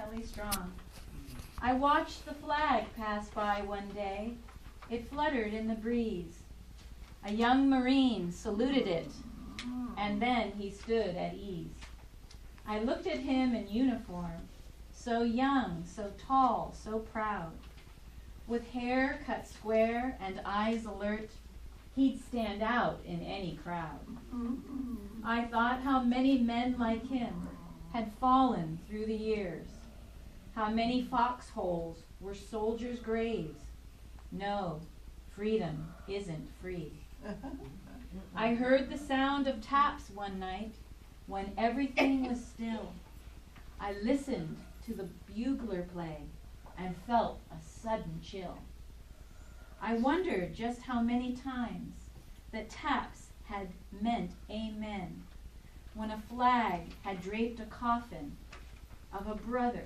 Kelly Strong. I watched the flag pass by one day. It fluttered in the breeze. A young Marine saluted it, and then he stood at ease. I looked at him in uniform, so young, so tall, so proud. With hair cut square and eyes alert, he'd stand out in any crowd. I thought how many men like him had fallen through the years, how many foxholes were soldiers' graves. No, freedom isn't free. I heard the sound of taps one night when everything was still. I listened to the bugler play and felt a sudden chill. I wondered just how many times that taps had meant amen when a flag had draped a coffin of a brother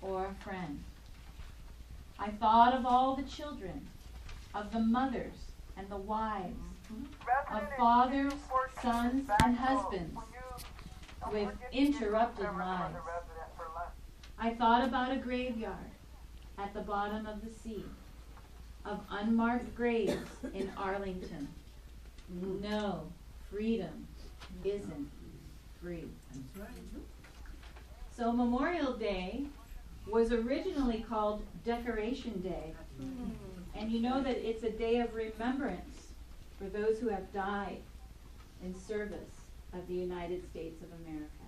or a friend. I thought of all the children, of the mothers and the wives, of fathers, sons, and husbands with interrupted lives. I thought about a graveyard at the bottom of the sea, of unmarked graves in Arlington. No, freedom isn't free. So Memorial Day was originally called Decoration Day. And you know that it's a day of remembrance for those who have died in service of the United States of America.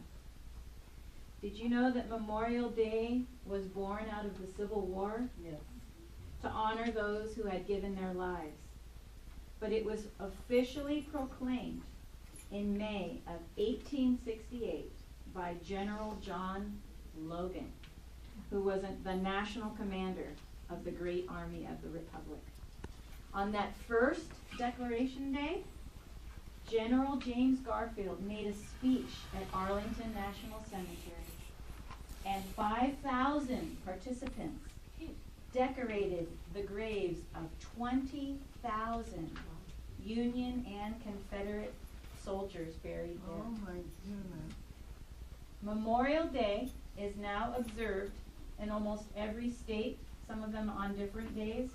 Did you know that Memorial Day was born out of the Civil War? Yes. To honor those who had given their lives. But it was officially proclaimed in May of 1868 by General John Logan, who was the national commander of the great army of the Republic. On that first Declaration Day, General James Garfield made a speech at Arlington National Cemetery, and 5,000 participants decorated the graves of 20,000 Union and Confederate soldiers buried there. Oh my goodness. Memorial Day is now observed in almost every state, some of them on different days,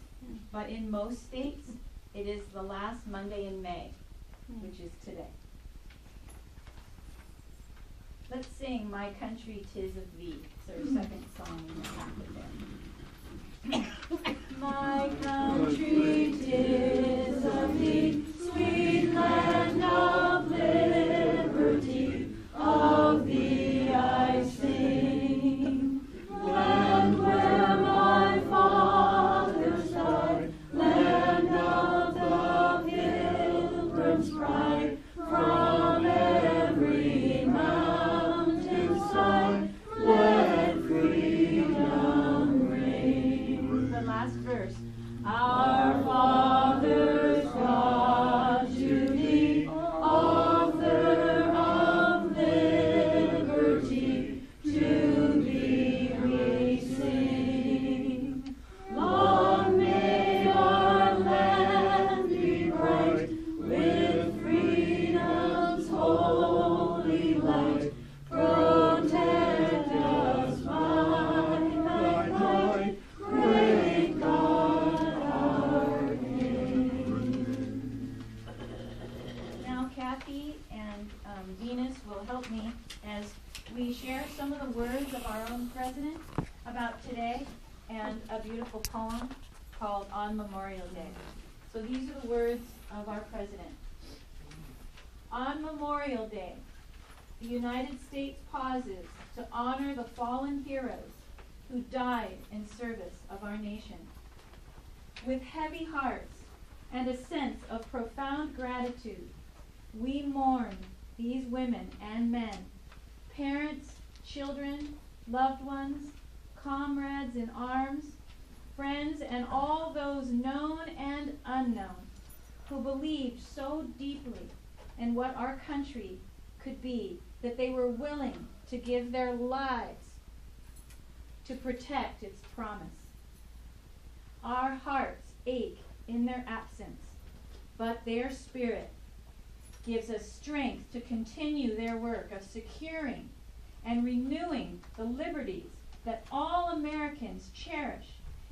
but in most states, it is the last Monday in May, which is today. Let's sing My Country 'Tis of Thee. It's our second song in the alphabet there. My country 'tis of thee, sweet land of liberty, of thee I sing. Land where my fathers died, land of the pilgrim's pride, from every mountain side, let freedom reign. The last verse. Our fathers God to thee, author of liberty, to thee we sing. Long may our land be bright with freedom's holy light. Protect us by thy might, great God our King. Now Kathy and Venus will help me as we share some of the words of our own president about today and a beautiful poem called On Memorial Day. So these are the words of our president. On Memorial Day, the United States pauses to honor the fallen heroes who died in service of our nation. With heavy hearts and a sense of profound gratitude, we mourn these women and men, parents, children, loved ones, comrades in arms, friends, and all those known and unknown who believed so deeply in what our country could be that they were willing to give their lives to protect its promise. Our hearts ache in their absence, but their spirit gives us strength to continue their work of securing and renewing the liberties that all Americans cherish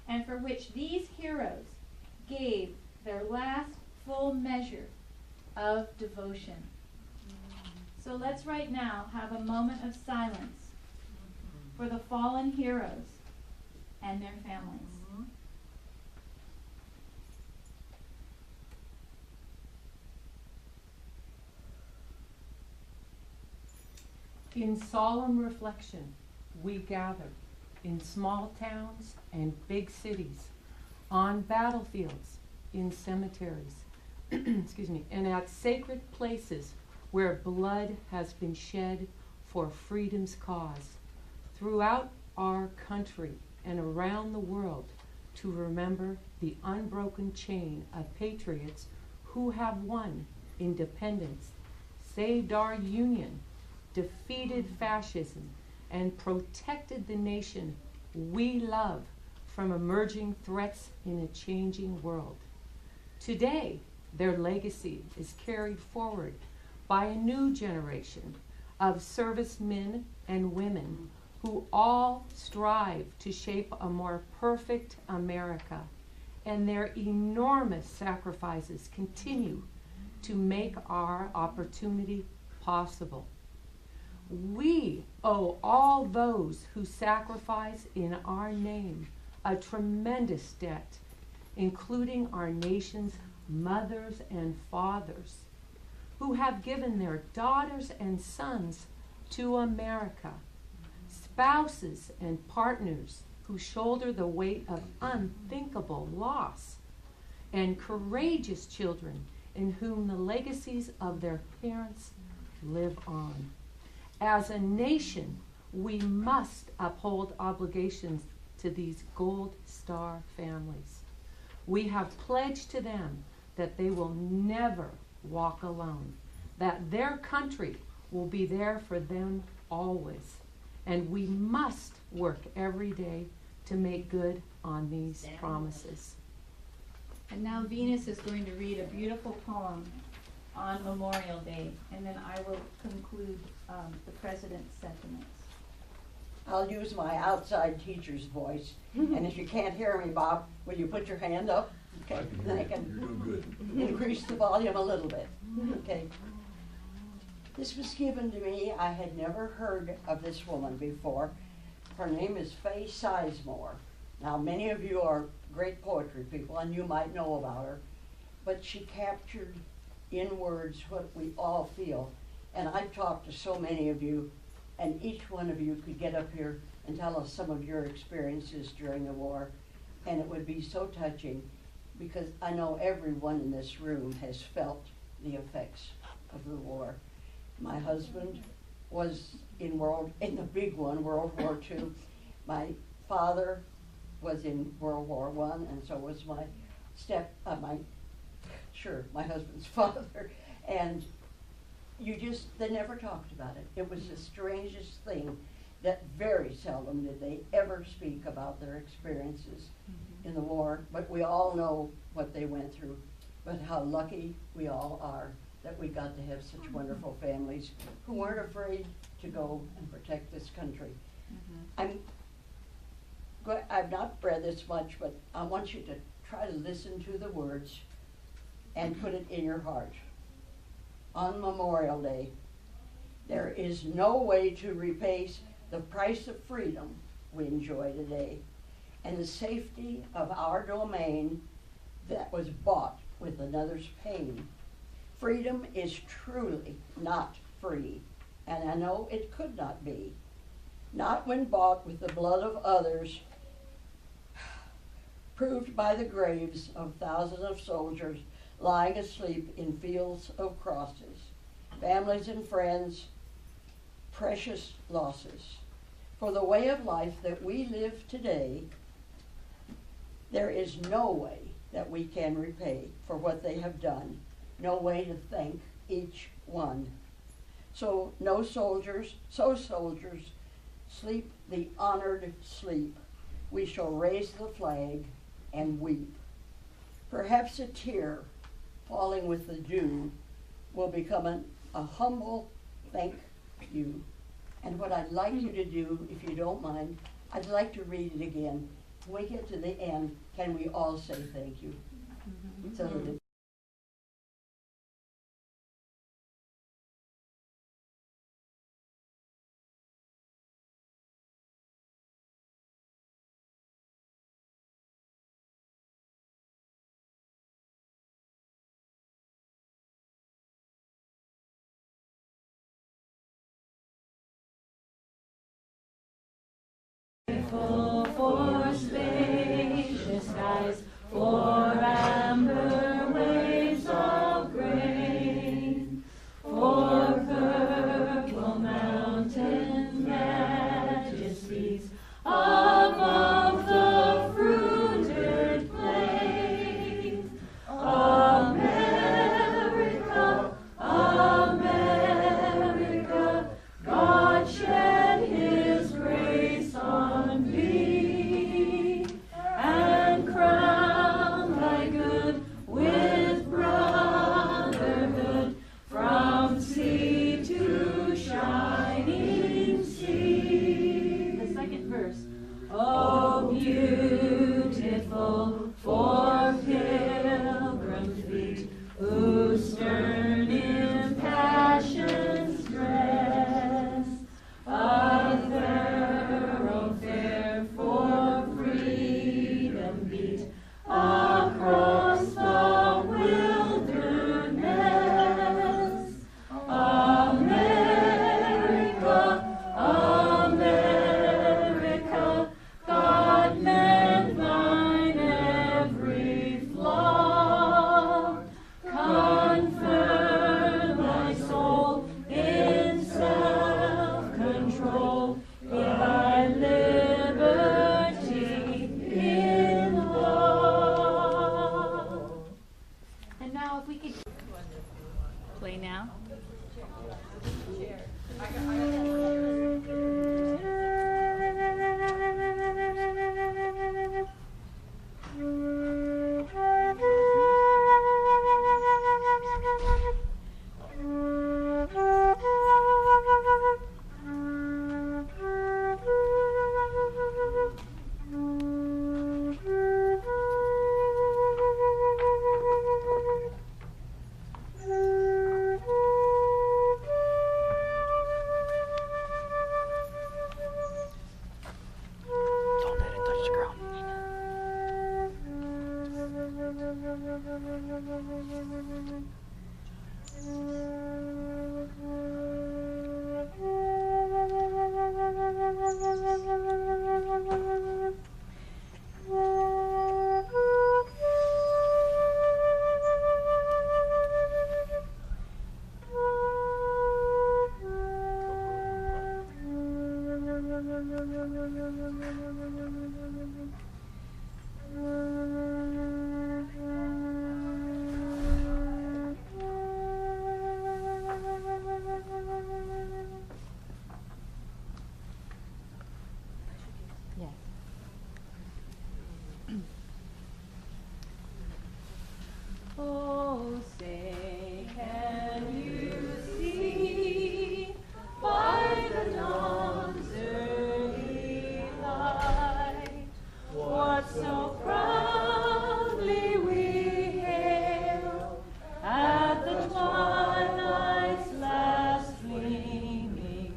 and for which these heroes gave their last full measure of devotion. So let's right now have a moment of silence for the fallen heroes and their families. In solemn reflection, we gather in small towns and big cities, on battlefields, in cemeteries, excuse me, and at sacred places where blood has been shed for freedom's cause, throughout our country and around the world, to remember the unbroken chain of patriots who have won independence, saved our union, defeated fascism, and protected the nation we love from emerging threats in a changing world. Today, their legacy is carried forward by a new generation of servicemen and women who all strive to shape a more perfect America, and their enormous sacrifices continue to make our opportunity possible. We owe all those who sacrifice in our name a tremendous debt, including our nation's mothers and fathers, who have given their daughters and sons to America, spouses and partners who shoulder the weight of unthinkable loss, and courageous children in whom the legacies of their parents live on. As a nation, we must uphold obligations to these Gold Star families. We have pledged to them that they will never walk alone, that their country will be there for them always, and we must work every day to make good on these promises. And now Venus is going to read a beautiful poem on Memorial Day, and then I will conclude the President's sentiments. I'll use my outside teacher's voice, and if you can't hear me, Bob, will you put your hand up? Okay, then I can increase the volume a little bit. Okay. This was given to me. I had never heard of this woman before. Her name is Faye Sizemore. Now, many of you are great poetry people, and you might know about her, but she captured in words what we all feel. And I've talked to so many of you, and each one of you could get up here and tell us some of your experiences during the war, and it would be so touching, because I know everyone in this room has felt the effects of the war. My husband was in the big one, World War II. My father was in World War I, and so was my husband's father. And they never talked about it. It was the strangest thing that very seldom did they ever speak about their experiences in the war. But we all know what they went through, but how lucky we all are that we got to have such wonderful families who weren't afraid to go and protect this country. I've not read this much, but I want you to try to listen to the words and put it in your heart. On Memorial Day, there is no way to repay the price of freedom we enjoy today, and the safety of our domain that was bought with another's pain. Freedom is truly not free, and I know it could not be. Not when bought with the blood of others, proved by the graves of thousands of soldiers lying asleep in fields of crosses, families and friends, precious losses. For the way of life that we live today, there is no way that we can repay for what they have done, no way to thank each one. So soldiers, sleep the honored sleep. We shall raise the flag and weep. Perhaps a tear falling with the dew will become a humble thank you. And what I'd like you to do, if you don't mind, I'd like to read it again. When we get to the end, can we all say thank you? So that it For spacious skies, for amber waves of grain, for purple mountain majesties above the fruited plains. America, America, God shed His grace on thee, and crown thy good with brotherhood from sea to shining sea. The second verse. Oh, beautiful for pilgrim feet, whose stern impassioned dress a thoroughfare for freedom beat across the wilderness. America, America, God meant thine every flaw. Confirm thy soul in self-control, thy liberty in love. And now if we could play now. Don't let it touch the ground. Oh, say, can you see by the dawn's early light what so proudly we hail at the twilight's last gleaming,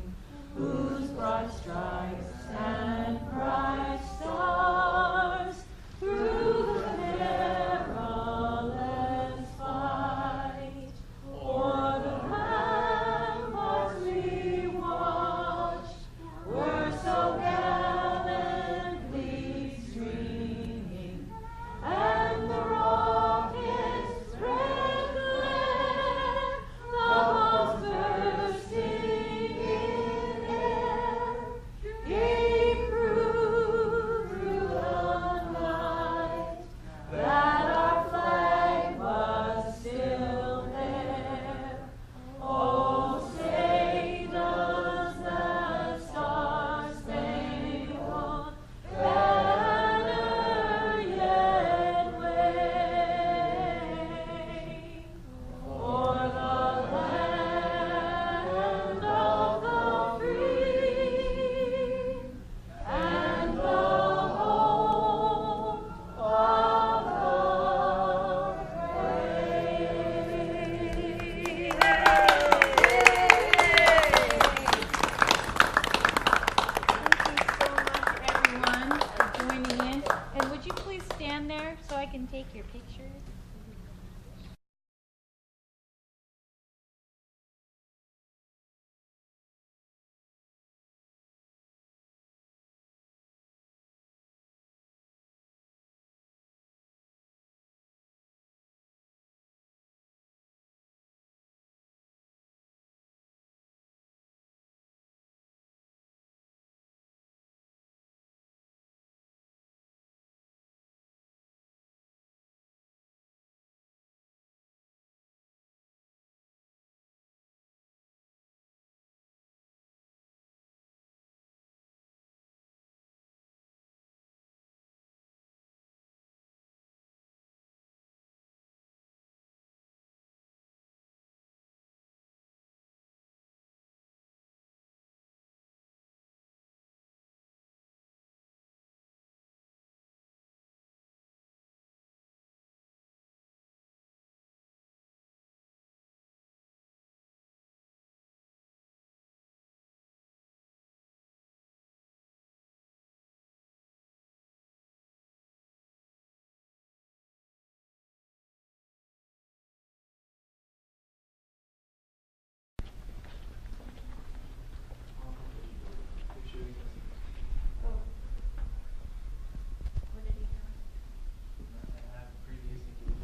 whose broad stripes and bright stars through the perilous fight o'er the ramparts we watched were so gallantly streaming. you please stand there so I can take your picture?